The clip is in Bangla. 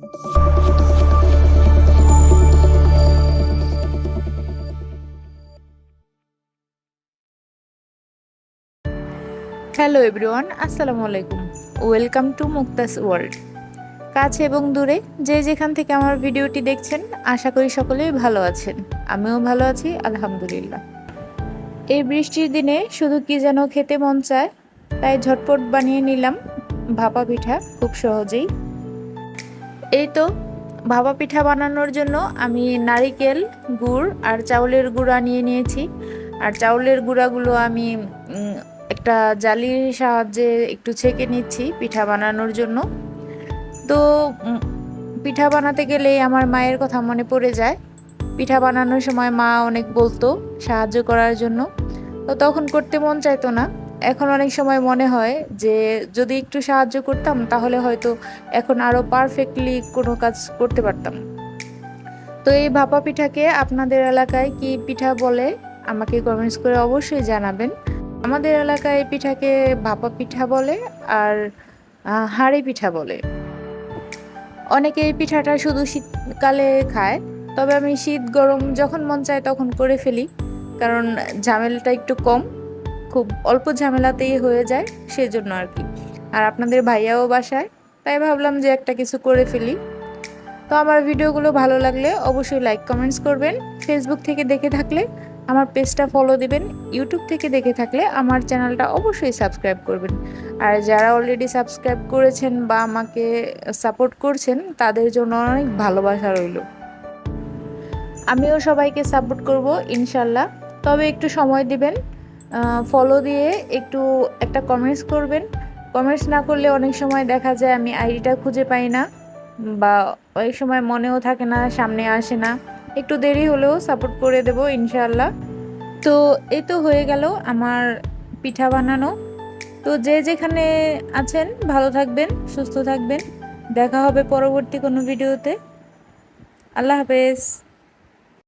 হ্যালো এভরিওয়ান, আসসালামু আলাইকুম। Welcome to Mukta's world. কাছে এবং দূরে যে যেখান থেকে আমার ভিডিওটি দেখছেন, আশা করি সকলেই ভালো আছেন। আমিও ভালো আছি, আলহামদুলিল্লাহ। এই বৃষ্টির দিনে শুধু কি যেন খেতে মন চায়, তাই ঝটপট বানিয়ে নিলাম ভাপা পিঠা খুব সহজেই। এই তো ভাপা পিঠা বানানোর জন্য আমি নারিকেল, গুড় আর চাউলের গুঁড়া নিয়ে নিয়েছি। আর চাউলের গুঁড়াগুলো আমি একটা জালির সাহায্যে একটু ছেঁকে নিচ্ছি পিঠা বানানোর জন্য। তো পিঠা বানাতে গেলেই আমার মায়ের কথা মনে পড়ে যায়। পিঠা বানানোর সময় মা অনেক বলতো সাহায্য করার জন্য, তো তখন করতে মন চাইতো না। এখন অনেক সময় মনে হয় যে যদি একটু সাহায্য করতাম তাহলে হয়তো এখন আরও পারফেক্টলি কোনো কাজ করতে পারতাম। তো এই ভাপা পিঠাকে আপনাদের এলাকায় কি পিঠা বলে আমাকে কমেন্টস করে অবশ্যই জানাবেন। আমাদের এলাকায় এই পিঠাকে ভাপা পিঠা বলে, আর হাঁড়ি পিঠা বলে। অনেকে এই পিঠাটা শুধু শীতকালে খায়, তবে আমি শীত গরম যখন মন চায় তখন করে ফেলি, কারণ ঝামেলাটা একটু কম, খুব অল্প ঝামেলাতেই হয়ে যায়, সেজন্য আর কি। আর আপনাদের ভাইয়াও বাসায়, তাই ভাবলাম যে একটা কিছু করে ফেলি। তো আমার ভিডিওগুলো ভালো লাগলে অবশ্যই লাইক কমেন্টস করবেন। ফেসবুক থেকে দেখে থাকলে আমার পেজটা ফলো দিবেন। ইউটিউব থেকে দেখে থাকলে আমার চ্যানেলটা অবশ্যই সাবস্ক্রাইব করবেন। আর যারা অলরেডি সাবস্ক্রাইব করেছেন বা আমাকে সাপোর্ট করছেন তাদের জন্য অনেক ভালোবাসা রইল। আমিও সবাইকে সাপোর্ট করব ইনশাল্লাহ। তবে একটু সময় দিবেন, ফলো দিয়ে একটু একটা কমেন্টস করবেন। কমেন্টস না করলে অনেক সময় দেখা যায় আমি আইডিটা খুঁজে পাই না, বা অনেক সময় মনেও থাকে না, সামনে আসে না। একটু দেরি হলেও সাপোর্ট করে দেব ইনশাআল্লাহ। তো এই তো হয়ে গেল আমার পিঠা বানানো। তো যে যেখানে আছেন ভালো থাকবেন, সুস্থ থাকবেন। দেখা হবে পরবর্তী কোনো ভিডিওতে। আল্লাহ হাফেজ।